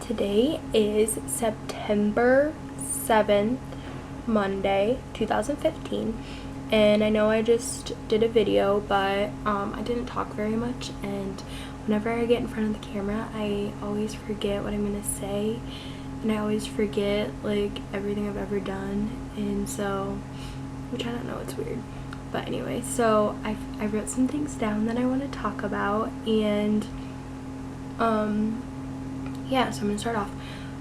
Today is September 7th, Monday, 2015, and I know I just did a video, but I didn't talk very much, and whenever I get in front of the camera, I always forget what I'm gonna say, and I always forget, like, everything I've ever done, and so, which I don't know, it's weird. But anyway, so I wrote some things down that I want to talk about, and yeah, so I'm gonna start off.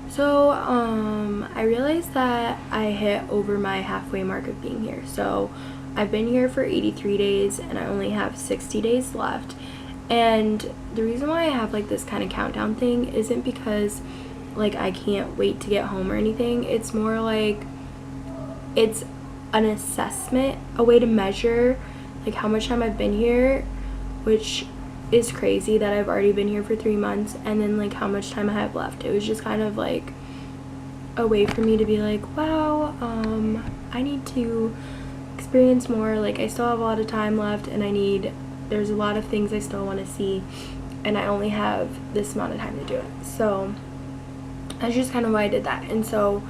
So I realized that I hit over my halfway mark of being here. So I've been here for 83 days and I only have 60 days left. And the reason why I have like this kind of countdown thing isn't because like I can't wait to get home or anything. It's more like it's an assessment, a way to measure like how much time I've been here, which is crazy that I've already been here for 3 months, and then like how much time I have left. It was just kind of like a way for me to be like, wow, I need to experience more. Like I still have a lot of time left, and there's a lot of things I still want to see, and I only have this amount of time to do it. So that's just kind of why I did that. And so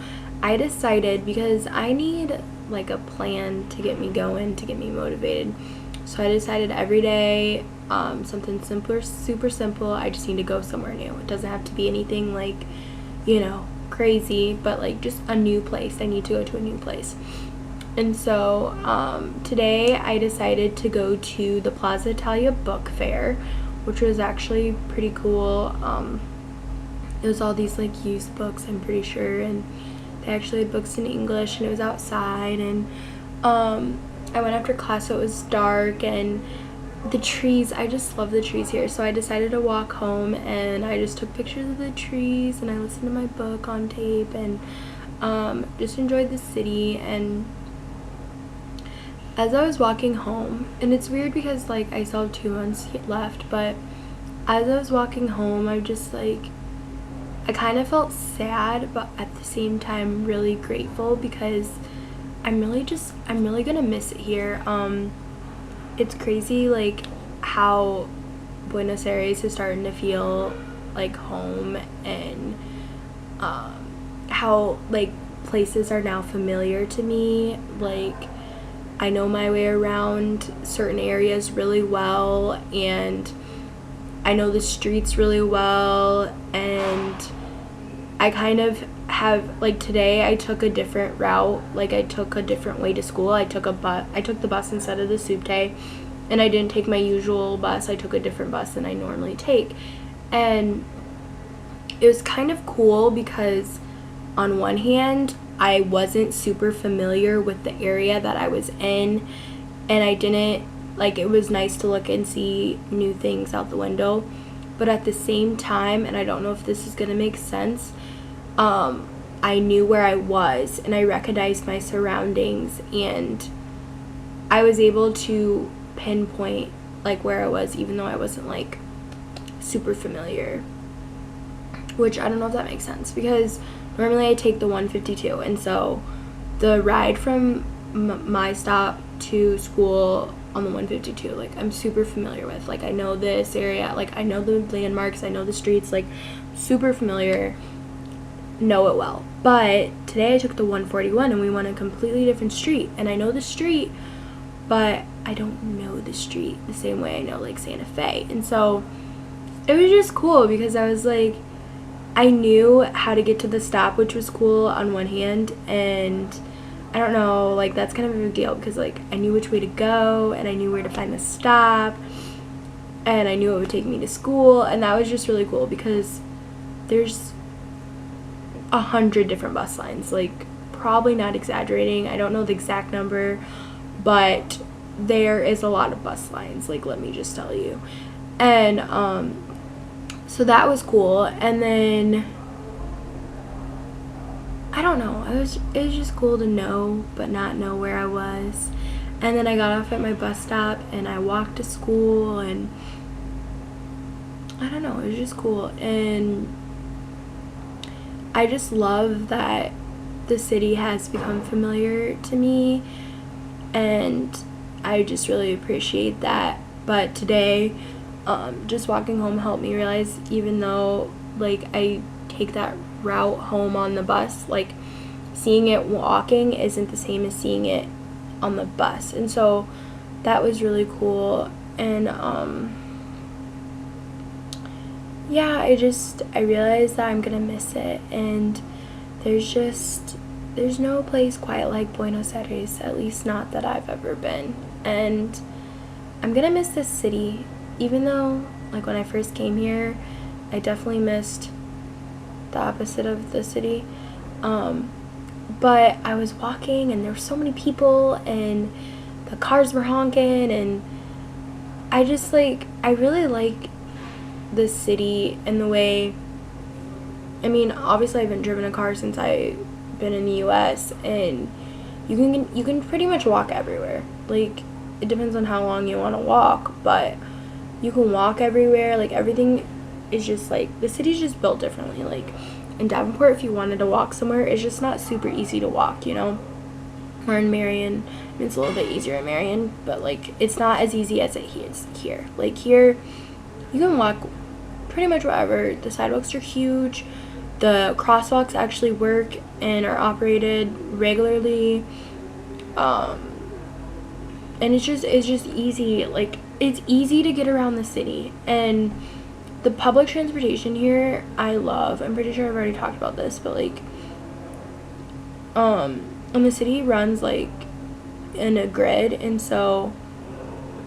I decided, because I need like a plan to get me going, to get me motivated. So I decided every day, something simpler, super simple. I just need to go somewhere new. It doesn't have to be anything like, crazy, but like just a new place. I need to go to a new place. And so today I decided to go to the Plaza Italia book fair, which was actually pretty cool. It was all these like used books, I'm pretty sure, and they actually had books in English, and it was outside, and I went after class, so it was dark, and the trees, I just love the trees here. So I decided to walk home, and I just took pictures of the trees, and I listened to my book on tape, and just enjoyed the city. And as I was walking home, and it's weird because like I still have 2 months left, but as I was walking home, I just like, I kind of felt sad, but at the same time really grateful, because I'm really gonna miss it here. It's crazy like how Buenos Aires is starting to feel like home, and how like places are now familiar to me. Like I know my way around certain areas really well, and I know the streets really well, and I kind of have, like, today I took a different route. Like I took a different way to school. I took the bus instead of the subte, and I didn't take my usual bus. I took a different bus than I normally take, and it was kind of cool because on one hand I wasn't super familiar with the area that I was in, and I didn't like, it was nice to look and see new things out the window, but at the same time, and I don't know if this is gonna make sense, I knew where I was, and I recognized my surroundings, and I was able to pinpoint like where I was, even though I wasn't like super familiar, which I don't know if that makes sense, because normally I take the 152, and so the ride from my stop to school on the 152, like I'm super familiar with. Like I know this area, like I know the landmarks, I know the streets, like super familiar, know it well. But today I took the 141, and we went a completely different street, and I know the street, but I don't know the street the same way I know like Santa Fe. And so it was just cool because I was like, I knew how to get to the stop, which was cool on one hand, and I don't know, like that's kind of a big deal because like I knew which way to go, and I knew where to find the stop, and I knew it would take me to school, and that was just really cool because there's 100 different bus lines, like probably not exaggerating. I don't know the exact number, but there is a lot of bus lines, like let me just tell you. And so that was cool. And then I don't know, it was just cool to know but not know where I was. And then I got off at my bus stop, and I walked to school, and I don't know, it was just cool. And I just love that the city has become familiar to me, and I just really appreciate that. But today, just walking home helped me realize, even though like I take take that route home on the bus. Like, seeing it walking isn't the same as seeing it on the bus. And so that was really cool. And yeah, I realized that I'm gonna miss it, and there's no place quite like Buenos Aires, at least not that I've ever been. And I'm gonna miss this city, even though, like, when I first came here, I definitely missed the opposite of the city. But I was walking, and there were so many people, and the cars were honking, and I just, like, I really like this city and the way, I mean, obviously I haven't driven a car since I've been in the US, and you can pretty much walk everywhere. Like, it depends on how long you want to walk, but you can walk everywhere. Like, everything is just, like, the city's just built differently. Like, in Davenport, if you wanted to walk somewhere, it's just not super easy to walk, you know? Or in Marion, it's a little bit easier in Marion, but, like, it's not as easy as it is here. Like, here, you can walk pretty much wherever. The sidewalks are huge. The crosswalks actually work and are operated regularly. And it's just easy. Like, it's easy to get around the city. And the public transportation here, I love. I'm pretty sure I've already talked about this, but, like, and the city runs, like, in a grid, and so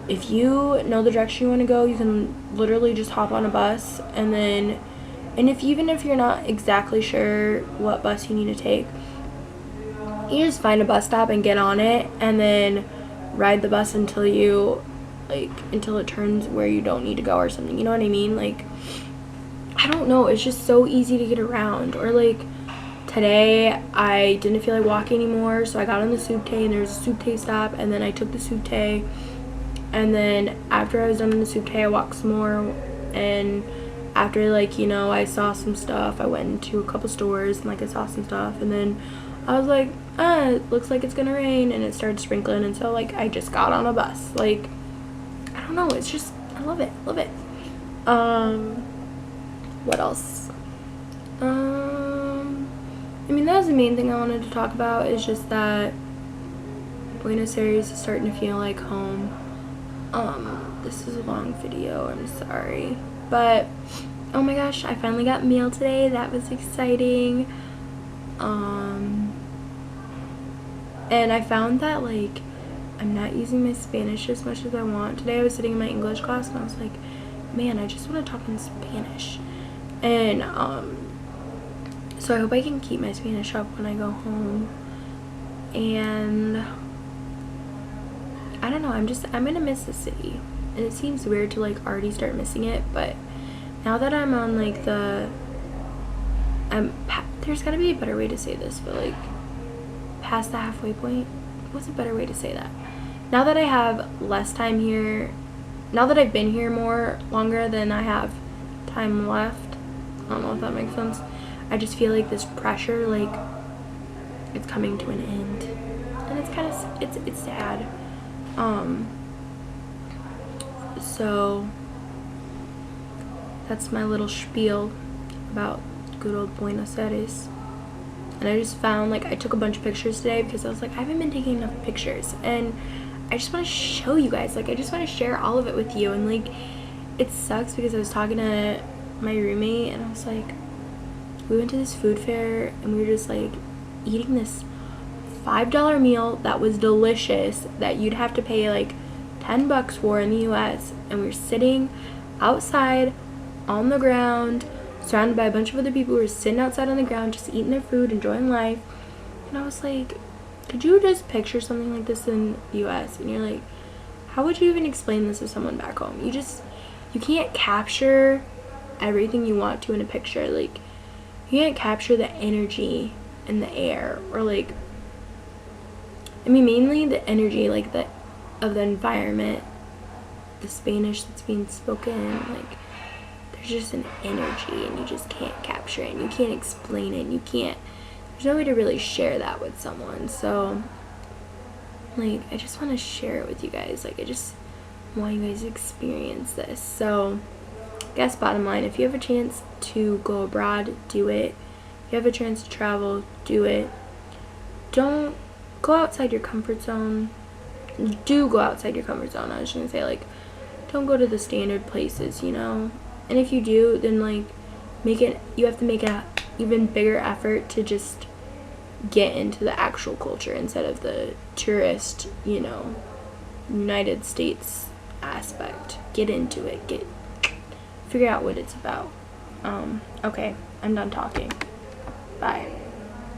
if you know the direction you want to go, you can literally just hop on a bus, and even if you're not exactly sure what bus you need to take, you just find a bus stop and get on it, and then ride the bus until it turns where you don't need to go or something, you know what I mean? Like, I don't know, it's just so easy to get around. Or, like, today I didn't feel like walking anymore, so I got on the Subte, and there was a Subte stop, and then I took the Subte, and then after I was done in the Subte, I walked some more, and after, like, you know, I saw some stuff, I went into a couple stores, and, like, I saw some stuff, and then I was like, it looks like it's gonna rain, and it started sprinkling, and so, like, I just got on a bus. Like, I don't know, it's just, I love it. What else? I mean, that was the main thing I wanted to talk about, is just that Buenos Aires is starting to feel like home. This is a long video, I'm sorry. But, oh my gosh, I finally got mail today. That was exciting. And I found that, like, I'm not using my Spanish as much as I want. Today I was sitting in my English class, and I was like, man, I just want to talk in Spanish. And, so I hope I can keep my Spanish up when I go home. And I don't know, I'm gonna miss the city. And it seems weird to, like, already start missing it, but now that I'm on, like, there's gotta be a better way to say this, but, like, past the halfway point, what's a better way to say that? Now that I have less time here, now that I've been here longer than I have time left, I don't know if that makes sense, I just feel like this pressure, like, it's coming to an end, and it's kind of, it's sad. So that's my little spiel about good old Buenos Aires. And I just found, like, I took a bunch of pictures today because I was like, I haven't been taking enough pictures, and I just want to show you guys, like, I just want to share all of it with you. And, like, it sucks because I was talking to my roommate, and I was like, we went to this food fair, and we were just, like, eating this $5 meal that was delicious, that you'd have to pay, like, $10 for in the US, and we were sitting outside on the ground, surrounded by a bunch of other people who were sitting outside on the ground, just eating their food, enjoying life. And I was like, could you just picture something like this in the US? And you're like, how would you even explain this to someone back home? You can't capture everything you want to in a picture. Like, you can't capture the energy in the air, or, like, I mean, mainly the energy, like, of the environment, the Spanish that's being spoken, like, there's just an energy, and you just can't capture it, and you can't explain it, and there's no way to really share that with someone. So, like, I just want to share it with you guys. Like, I just want you guys to experience this. So, guess bottom line, if you have a chance to go abroad, do it. If you have a chance to travel, do it. Don't go outside your comfort zone. Do go outside your comfort zone. I was just gonna say, like, don't go to the standard places, you know? And if you do, then, like, you have to make a even bigger effort to just get into the actual culture instead of the tourist, you know, United States aspect. Get into it. Figure out what it's about. Okay, I'm done talking. Bye.